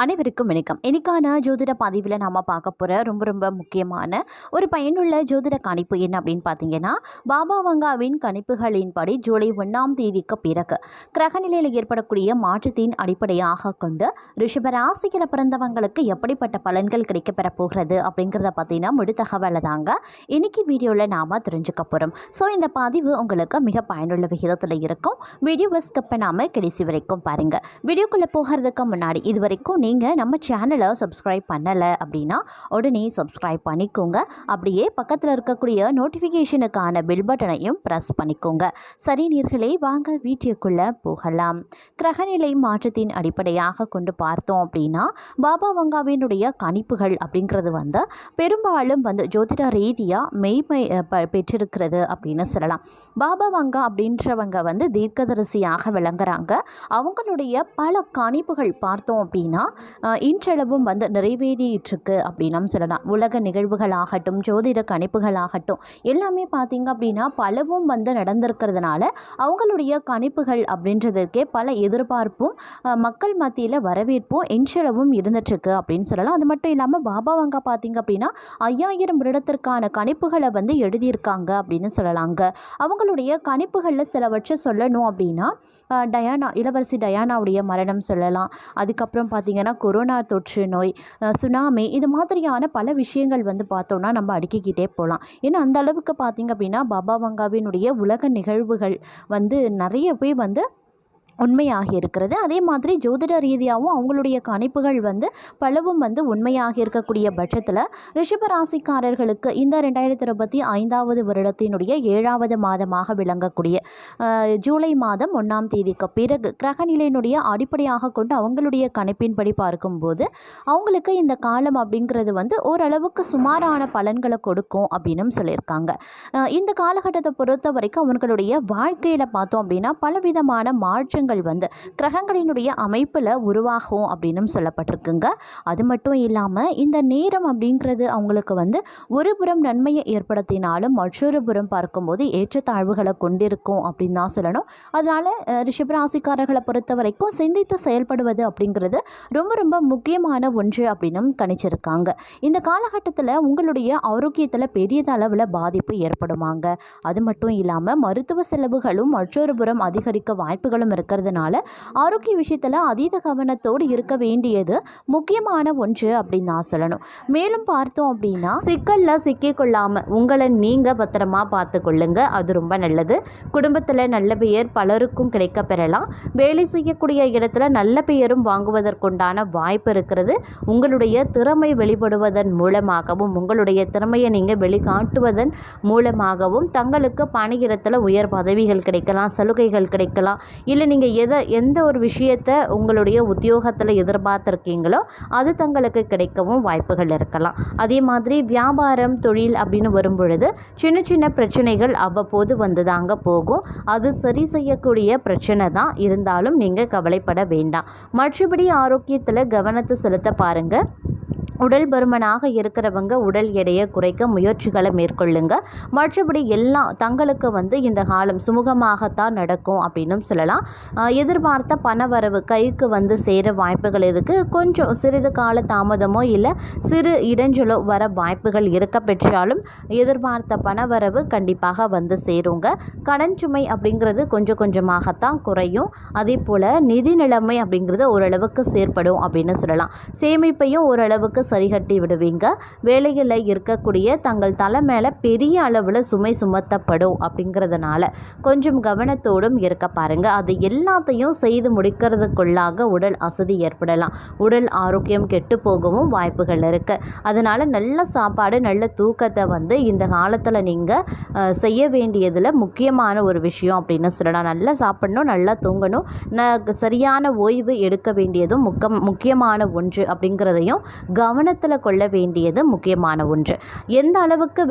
அனைவருக்கும் வணக்கம். இன்னைக்கான ஜோதிட பதிவில் நாம் பார்க்க போகிற ரொம்ப ரொம்ப முக்கியமான ஒரு பயனுள்ள ஜோதிட கணிப்பு என்ன அப்படின்னு பார்த்தீங்கன்னா, பாபா வங்காவின் கணிப்புகளின்படி ஜூலை 1ஆம் தேதிக்கு பிறகு கிரகநிலையில் ஏற்படக்கூடிய மாற்றத்தின் அடிப்படையாக கொண்டு ரிஷபராசியில் பிறந்தவங்களுக்கு எப்படிப்பட்ட பலன்கள் கிடைக்கப்பெற போகிறது அப்படிங்கிறத பற்றின முழு தகவலை தாங்க இன்னைக்கு வீடியோவில் நாம் தெரிஞ்சுக்க போகிறோம். ஸோ இந்த பதிவு உங்களுக்கு மிக பயனுள்ள விகிதத்தில் இருக்கும். வீடியோவை ஸ்கிப் பண்ணாமல் கடைசி வரைக்கும் பாருங்கள். வீடியோக்குள்ளே போகிறதுக்கு முன்னாடி இது வரைக்கும் நீங்கள் நம்ம சேனலை சப்ஸ்கிரைப் பண்ணலை அப்படின்னா உடனே சப்ஸ்கிரைப் பண்ணிக்கோங்க. அப்படியே பக்கத்தில் இருக்கக்கூடிய நோட்டிஃபிகேஷனுக்கான பெல் பட்டனையும் ப்ரெஸ் பண்ணிக்கோங்க. சரி நேயர்களே, வாங்க வீடியோக்குள்ளே போகலாம். கிரகநிலை மாற்றத்தின் அடிப்படையாக கொண்டு பார்த்தோம் அப்படின்னா, பாபா வங்காவினுடைய கணிப்புகள் அப்படிங்கிறது பெரும்பாலும் ஜோதிட ரீதியாக மெய்மை பெற்றிருக்கிறது அப்படின்னு சொல்லலாம். பாபா வங்கா அப்படின்றவங்க தீர்க்கதரிசியாக விளங்குறாங்க. அவங்களுடைய பல கணிப்புகள் பார்த்தோம் அப்படின்னா இன்றளவும் நிறைவேறியிருக்கு அப்படின்னு சொல்லலாம். உலக நிகழ்வுகளாகட்டும், ஜோதிட கணிப்புகளாகட்டும், எல்லாமே பார்த்தீங்க அப்படின்னா பலவும் நடந்திருக்கிறதுனால அவங்களுடைய கணிப்புகள் அப்படின்றதுக்கே பல எதிர்பார்ப்பும் மக்கள் மத்தியில் வரவேற்பும் இன்றளவும் இருந்துட்டுருக்கு அப்படின்னு சொல்லலாம். அது மட்டும் இல்லாமல் பாபா வங்கா பார்த்தீங்க அப்படின்னா 5000 வருடத்திற்கான கணிப்புகளை எழுதியிருக்காங்க அப்படின்னு சொல்லலாங்க. அவங்களுடைய கணிப்புகளில் சிலவற்றை சொல்லணும் அப்படின்னா, இளவரசி டயானாவுடைய மரணம் சொல்லலாம். அதுக்கப்புறம் பார்த்தீங்கன்னா கொரோனா தொற்று நோய், சுனாமி, இது மாதிரியான பல விஷயங்கள் பார்த்தோம்னா நம்ம அடுக்கிக்கிட்டே போகலாம். ஏன்னா அந்த அளவுக்கு பார்த்தீங்க அப்படின்னா பாபா வங்காவினுடைய உலக நிகழ்வுகள் நிறையவே உண்மையாக இருக்கிறது. அதே மாதிரி ஜோதிட ரீதியாகவும் அவங்களுடைய கணிப்புகள் பலவும் உண்மையாக இருக்கக்கூடிய பட்சத்தில் ரிஷபராசிக்காரர்களுக்கு இந்த 2025 வருடத்தினுடைய 7வது மாதமாக விளங்கக்கூடிய ஜூலை மாதம் 1ஆம் தேதிக்கு பிறகு கிரகநிலையினுடைய அடிப்படையாக கொண்டு அவங்களுடைய கணிப்பின்படி பார்க்கும்போது அவங்களுக்கு இந்த காலம் அப்படிங்கிறது ஓரளவுக்கு சுமாரான பலன்களை கொடுக்கும் அப்படின்னு சொல்லியிருக்காங்க. இந்த காலகட்டத்தை பொறுத்த வரைக்கும் அவங்களுடைய வாழ்க்கையில் பார்த்தோம் அப்படின்னா பலவிதமான மாற்றங்கள் கிரகங்களினுடைய அமைப்பில் உருவாகும் அப்படின்னு சொல்லப்பட்டிருக்குங்க. அது மட்டும் இல்லாமல் இந்த நேரம் அப்படிங்கிறது அவங்களுக்கு ஒரு புறம் நன்மையை ஏற்படுத்தினாலும் மற்றொரு புறம் பார்க்கும்போது ஏற்றத்தாழ்வுகளை கொண்டிருக்கும் அப்படின்னு தான் சொல்லணும். அதனால் ரிஷபராசிக்காரர்களை பொறுத்த வரைக்கும் சிந்தித்து செயல்படுவது அப்படிங்கிறது ரொம்ப ரொம்ப முக்கியமான ஒன்று அப்படின்னு கணிச்சிருக்காங்க. இந்த காலகட்டத்தில் உங்களுடைய ஆரோக்கியத்தில் பெரியதளவில் பாதிப்பு ஏற்படுமாங்க. அது மட்டும் இல்லாமல் மருத்துவ செலவுகளும் மற்றொரு புறம் அதிகரிக்க வாய்ப்புகளும் இருக்கிறதுனால ஆரோக்கிய விஷயத்தில் அதீத கவனத்தோடு இருக்க வேண்டியது முக்கியமான ஒன்று அப்படின்னு நான் சொல்லணும். மேலும் பார்த்தோம் அப்படின்னா சிக்கலில் சிக்கிக்கொள்ளாமல் உங்களை நீங்கள் பத்திரமா பார்த்து கொள்ளுங்க. அது ரொம்ப நல்லது. குடும்பத்தில் நல்ல பெயர் பலருக்கும் கிடைக்க பெறலாம். வேலை செய்யக்கூடிய இடத்துல நல்ல பெயரும் வாங்குவதற்குண்டான வாய்ப்பு இருக்கிறது. உங்களுடைய திறமை வெளிப்படுவதன் மூலமாகவும் உங்களுடைய திறமையை நீங்கள் வெளிக்காட்டுவதன் மூலமாகவும் தங்களுக்கு பணியிடத்தில் உயர் பதவிகள் கிடைக்கலாம், சலுகைகள் கிடைக்கலாம். இல்லை நீங்கள் எந்த ஒரு விஷயத்தை உங்களுடைய உத்தியோகத்தில் எதிர்பார்த்துருக்கீங்களோ அது தங்களுக்கு கிடைக்கவும் வாய்ப்புகள் இருக்கலாம். அதே மாதிரி வியாபாரம், தொழில் அப்படின்னு வரும்பொழுது சின்ன சின்ன பிரச்சனைகள் அவ்வப்போது தாங்க போகும். அது சரி செய்யக்கூடிய பிரச்சனை தான், இருந்தாலும் நீங்கள் கவலைப்பட வேண்டாம். மற்றபடி ஆரோக்கியத்தில் கவனத்தை செலுத்த பாருங்கள். உடல் பருமனாக இருக்கிறவங்க உடல் எடையை குறைக்க முயற்சிகளை மேற்கொள்ளுங்க. மற்றபடி எல்லாம் தங்களுக்கு இந்த காலம் சுமூகமாகத்தான் நடக்கும் அப்படின்னு சொல்லலாம். எதிர்பார்த்த பணவரவு கைக்கு சேர வாய்ப்புகள் இருக்குது. கொஞ்சம் சிறிது கால தாமதமோ இல்லை சிறு இடைஞ்சலோ வர வாய்ப்புகள் இருக்க பெற்றாலும் எதிர்பார்த்த பணவரவு கண்டிப்பாக சேருங்க. கடன் சுமை அப்படிங்கிறது கொஞ்சம் கொஞ்சமாகத்தான் குறையும். அதே போல் நிதி நிலைமை அப்படிங்கிறது ஓரளவுக்கு செயற்படும் அப்படின்னு சொல்லலாம். சேமிப்பையும் ஓரளவுக்கு சரிகட்டி விடுவீங்க. வேலையில் இருக்கக்கூடிய தங்கள் தலை மேலே பெரிய அளவில் சுமை சுமத்தப்படும் அப்படிங்கிறதுனால கொஞ்சம் கவனத்தோடும் இருக்க பாருங்கள். அது எல்லாத்தையும் செய்து முடிக்கிறதுக்குள்ளாக உடல் அசதி ஏற்படலாம். உடல் ஆரோக்கியம் கெட்டு போகவும் வாய்ப்புகள் இருக்குது. அதனால் நல்ல சாப்பாடு, நல்ல தூக்கத்தை இந்த காலத்தில் நீங்கள் செய்ய வேண்டியதில் முக்கியமான ஒரு விஷயம் அப்படின்னு சொல்லலாம். நல்லா சாப்பிடணும், நல்லா தூங்கணும், சரியான ஓய்வு எடுக்க வேண்டியதும் முக்கியமான ஒன்று அப்படிங்கிறதையும் கவனத்தில் கொள்ள வேண்டியது முக்கியமான ஒன்று. எந்த அளவுக்கு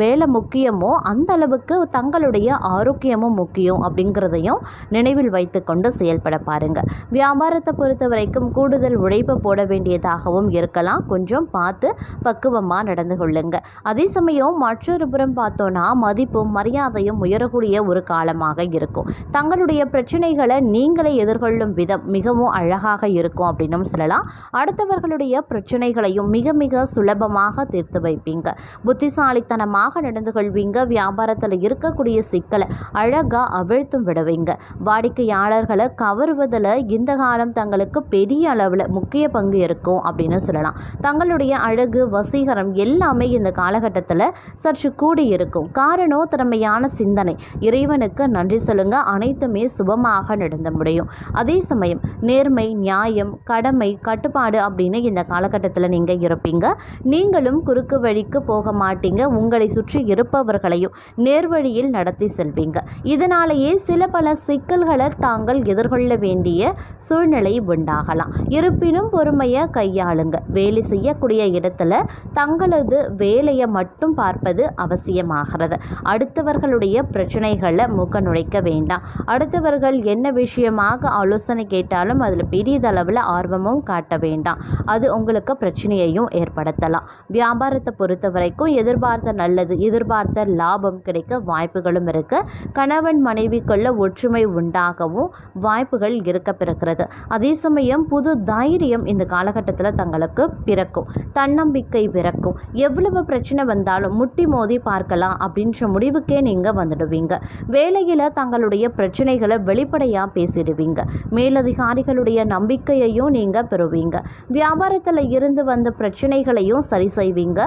வேலை முக்கியமோ அந்த அளவுக்கு தங்களுடைய ஆரோக்கியமும் முக்கியம் அப்படிங்கிறதையும் நினைவில் வைத்து கொண்டு செயல்பட பாருங்க. வியாபாரத்தை பொறுத்த வரைக்கும் கூடுதல் உழைப்பு போட வேண்டியதாகவும் இருக்கலாம். கொஞ்சம் பார்த்து பக்குவமாக நடந்து கொள்ளுங்க. அதே சமயம் மற்றொரு புறம் பார்த்தோன்னா மதிப்பும் மரியாதையும் உயரக்கூடிய ஒரு காலமாக இருக்கும். தங்களுடைய பிரச்சனைகளை நீங்களே எதிர்கொள்ளும் விதம் மிகவும் அழகாக இருக்கும் அப்படின்னும் சொல்லலாம். அடுத்தவர்களுடைய பிரச்சனைகளையும் மிக மிக சுலபமாக தீர்த்து வைப்பீங்க. புத்திசாலித்தனமாக நடந்து கொள்வீங்க. வியாபாரத்தில் இருக்கக்கூடிய சிக்கலை அழகாக அவிழ்த்தும் விடுவீங்க. வாடிக்கையாளர்களை கவருவதில் இந்த காலம் தங்களுக்கு பெரிய அளவில் முக்கிய பங்கு இருக்கும் அப்படின்னு சொல்லலாம். தங்களுடைய அழகு வசீகரம் எல்லாமே இந்த காலகட்டத்தில் சற்று கூடி இருக்கும். காரணம் திறமையான சிந்தனை. இறைவனுக்கு நன்றி சொல்லுங்க. அனைத்துமே சுபமாக நடந்து முடியும். அதே சமயம் நேர்மை, நியாயம், கடமை, கட்டுப்பாடு அப்படின்னு இந்த காலகட்டத்தில் நீங்கள் இருப்பீங்க. நீங்களும் குறுக்கு வழிக்கு போக மாட்டீங்க. உங்களை சுற்றி இருப்பவர்களையும் நேர்வழியில் நடத்தி செல்வீங்க. இதனாலேயே சில பல சிக்கல்களை தாங்கள் எதிர்கொள்ள வேண்டிய சூழ்நிலை உண்டாகலாம். இருப்பினும் பொறுமையை கையாளுங்க. வேலை செய்யக்கூடிய இடத்துல தங்களது வேலையை மட்டும் பார்ப்பது அவசியமாகிறது. அடுத்தவர்களுடைய பிரச்சனைகளை மூக்க நுழைக்க வேண்டாம். அடுத்தவர்கள் என்ன விஷயமாக ஆலோசனை கேட்டாலும் அதில் பெரியதளவில் ஆர்வமும் காட்ட வேண்டாம். அது உங்களுக்கு பிரச்சனையையும் ஏற்படுத்தலாம். வியாபாரத்தை பொறுத்த வரைக்கும் எதிர்பார்த்த நல்லது, எதிர்பார்த்த லாபம் கிடைக்க வாய்ப்புகளும் இருக்கு. கணவன் மனைவிக்குள்ள ஒற்றுமை உண்டாகவும் வாய்ப்புகள் இருக்க பிறக்கிறது. அதே சமயம் புது தைரியம் இந்த காலகட்டத்தில் தங்களுக்கு பிறக்கும். தன்னம்பிக்கை பிறக்கும். எவ்வளவு பிரச்சனை வந்தாலும் முட்டி மோதி பார்க்கலாம் அப்படின்ற முடிவுக்கே நீங்கள் வந்துடுவீங்க. வேலையில் தங்களுடைய பிரச்சனைகளை வெளிப்படையாக பேசிடுவீங்க. மேலதிகாரிகளுடைய நம்பிக்கையையும் நீங்கள் பெறுவீங்க. வியாபாரத்தில் இருந்து வந்த பிரச்சனைகளையும் சரி செய்வீங்க.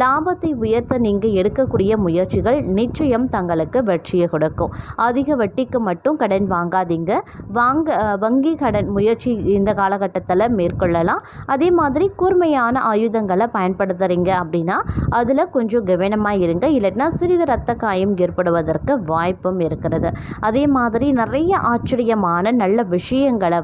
லாபத்தை உயர்த்த நீங்கள் எடுக்கக்கூடிய முயற்சிகள் நிச்சயம் தங்களுக்கு வெற்றியை கொடுக்கும். அதிக வட்டிக்கு மட்டும் கடன் வாங்காதீங்க. வங்கி கடன் முயற்சி இந்த காலகட்டத்தில் மேற்கொள்ளலாம். அதே மாதிரி கூர்மையான ஆயுதங்களை பயன்படுத்துகிறீங்க அப்படின்னா அதில் கொஞ்சம் கவனமாக இருங்க. இல்லைன்னா சிறிது இரத்த காயம் ஏற்படுவதற்கு வாய்ப்பும் இருக்கிறது. அதே மாதிரி நிறைய ஆச்சரியமான நல்ல விஷயங்களை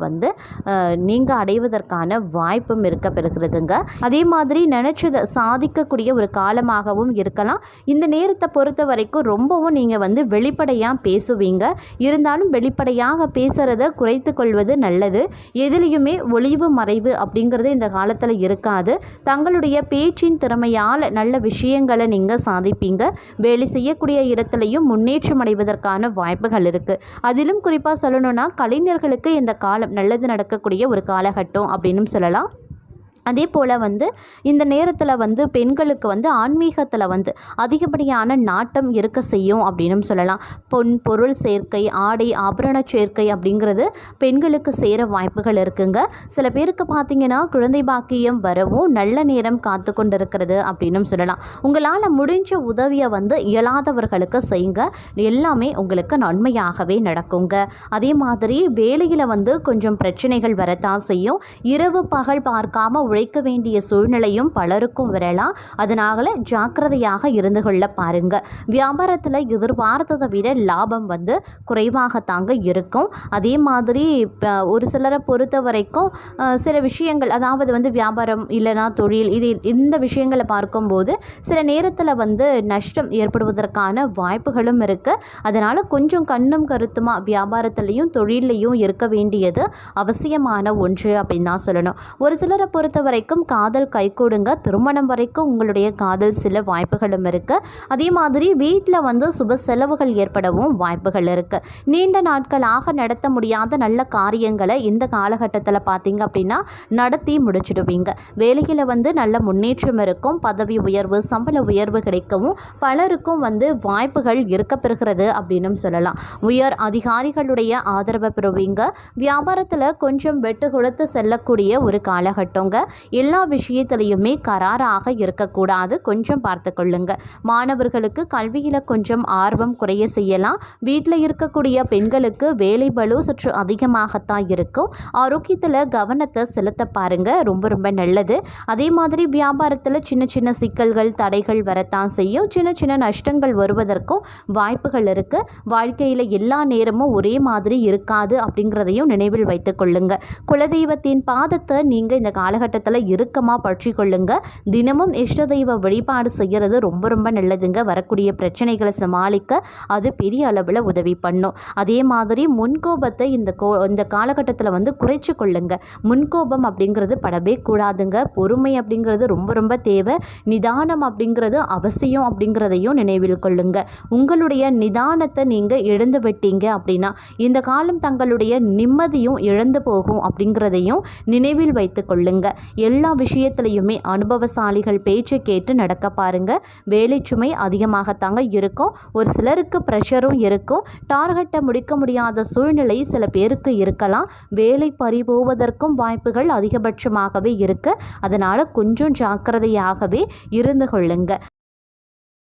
நீங்கள் அடைவதற்கான வாய்ப்பும் இருக்க பெறுகிறதுங்க. அதே மாதிரி நினைச்சதை சாதிக்கக்கூடிய ஒரு காலமாகவும் இருக்கலாம். இந்த நேரத்தை பொறுத்த வரைக்கும் ரொம்பவும் நீங்கள் வெளிப்படையாக பேசுவீங்க. இருந்தாலும் வெளிப்படையாக பேசுகிறத குறைத்து கொள்வது நல்லது. எதிலையுமே ஒளிவு மறைவு அப்படிங்கிறது இந்த காலத்தில் இருக்காது. தங்களுடைய பேச்சின் திறமையால் நல்ல விஷயங்களை நீங்கள் சாதிப்பீங்க. வேலை செய்யக்கூடிய இடத்துலையும் முன்னேற்றம் அடைவதற்கான வாய்ப்புகள் இருக்குது. அதிலும் குறிப்பாக சொல்லணும்னா கலைஞர்களுக்கு இந்த காலம் நல்லது நடக்கக்கூடிய ஒரு காலகட்டம் அப்படின்னு சொல்லலாம். அதே போல் இந்த நேரத்தில் பெண்களுக்கு ஆன்மீகத்தில் அதிகப்படியான நாட்டம் இருக்க செய்யும் அப்படின்னு சொல்லலாம். பொருள் சேர்க்கை, ஆடை ஆபரண சேர்க்கை அப்படிங்கிறது பெண்களுக்கு சேர வாய்ப்புகள் இருக்குங்க. சில பேருக்கு பார்த்திங்கன்னா குழந்தை பாக்கியம் வரவும் நல்ல நேரம் காத்து கொண்டு இருக்கிறது அப்படின்னு சொல்லலாம். உங்களால் முடிஞ்ச உதவியை இயலாதவர்களுக்கு செய்யுங்க. எல்லாமே உங்களுக்கு நன்மையாகவே நடக்குங்க. அதே மாதிரி வேலையில் கொஞ்சம் பிரச்சனைகள் வரத்தான் செய்யும். இரவு பகல் பார்க்காம உழைக்க வேண்டிய சூழ்நிலையும் பலருக்கும் வரலாம். அதனால ஜாக்கிரதையாக இருந்து கொள்ள பாருங்க. வியாபாரத்தில் எதிர்பார்த்ததை விட லாபம் குறைவாகத்தாங்க இருக்கும். அதே மாதிரி ஒரு சிலரை பொறுத்த வரைக்கும் சில விஷயங்கள், அதாவது வியாபாரம் இல்லைனா தொழில், இந்த விஷயங்களை பார்க்கும்போது சில நேரத்தில் நஷ்டம் ஏற்படுவதற்கான வாய்ப்புகளும் இருக்குது. அதனால் கொஞ்சம் கண்ணும் கருத்துமாக வியாபாரத்திலையும் தொழிலையும் இருக்க வேண்டியது அவசியமான ஒன்று அப்படின்னு தான் சொல்லணும். ஒரு சிலரை பொறுத்த வரைக்கும் காதல் கைகூடுங்க. திருமணம் வரைக்கும் உங்களுடைய காதல் சில வாய்ப்புகளும் இருக்குது. அதே மாதிரி வீட்டில் சுப செலவுகள் ஏற்படவும் வாய்ப்புகள் இருக்குது. நீண்ட நாட்களாக நடத்த முடியாத நல்ல காரியங்களை இந்த காலகட்டத்தில் பார்த்தீங்க அப்படின்னா நடத்தி முடிச்சிடுவீங்க. வேலையில் நல்ல முன்னேற்றம் இருக்கும். பதவி உயர்வு, சம்பள உயர்வு கிடைக்கவும் பலருக்கும் வாய்ப்புகள் இருக்க பெறுகிறது அப்படின்னு சொல்லலாம். உயர் அதிகாரிகளுடைய ஆதரவை பெறுவீங்க. வியாபாரத்தில் கொஞ்சம் வெட்டு கொடுத்து செல்லக்கூடிய ஒரு காலகட்டங்க. எல்லா விஷயத்திலையுமே கராராக இருக்கக்கூடாது. கொஞ்சம் பார்த்து கொள்ளுங்க. மாணவர்களுக்கு கல்வியில் கொஞ்சம் ஆர்வம் குறைய செய்யலாம். வீட்டில் இருக்கக்கூடிய பெண்களுக்கு வேலை பளு சற்று அதிகமாகத்தான் இருக்கும். ஆரோக்கியத்தில் கவனத்தை செலுத்த பாருங்க. ரொம்ப ரொம்ப நல்லது. அதே மாதிரி வியாபாரத்தில் சின்ன சின்ன சிக்கல்கள், தடைகள் வரத்தான் செய்யும். சின்ன சின்ன நஷ்டங்கள் வருவதற்கும் வாய்ப்புகள் இருக்குது. வாழ்க்கையில் எல்லா நேரமும் ஒரே மாதிரி இருக்காது அப்படிங்கிறதையும் நினைவில் வைத்து கொள்ளுங்க. குலதெய்வத்தின் பாதத்தை நீங்கள் இந்த காலகட்டத்தில் காலகட்டத்தில் இறுக்கமாக பற்றி கொள்ளுங்க. தினமும் இஷ்ட தெய்வ வழிபாடு செய்கிறது ரொம்ப ரொம்ப நல்லதுங்க. வரக்கூடிய பிரச்சனைகளை சமாளிக்க அது பெரிய அளவில் உதவி பண்ணும். அதே மாதிரி முன்கோபத்தை இந்த காலகட்டத்தில் வந்து குறைச்சி கொள்ளுங்க. முன்கோபம் அப்படிங்கிறது படவே கூடாதுங்க. பொறுமை அப்படிங்கிறது ரொம்ப ரொம்ப தேவை. நிதானம் அப்படிங்கிறது அவசியம் அப்படிங்கிறதையும் நினைவில் கொள்ளுங்க. உங்களுடைய நிதானத்தை நீங்கள் இழந்து விட்டீங்க அப்படின்னா இந்த காலம் தங்களுடைய நிம்மதியும் இழந்து போகும் அப்படிங்கிறதையும் நினைவில் வைத்து கொள்ளுங்க. எல்லா விஷயத்திலையுமே அனுபவசாலிகள் பேச்சை கேட்டு நடக்க பாருங்க. வேலை சுமை அதிகமாகத்தாங்க இருக்கும். ஒரு சிலருக்கு ப்ரெஷரும் இருக்கும். டார்கெட்டை முடிக்க முடியாத சூழ்நிலை சில பேருக்கு இருக்கலாம். வேலை பறிபோவதற்கும் வாய்ப்புகள் அதிகபட்சமாகவே இருக்கு. அதனால கொஞ்சம் ஜாக்கிரதையாகவே இருந்து கொள்ளுங்க.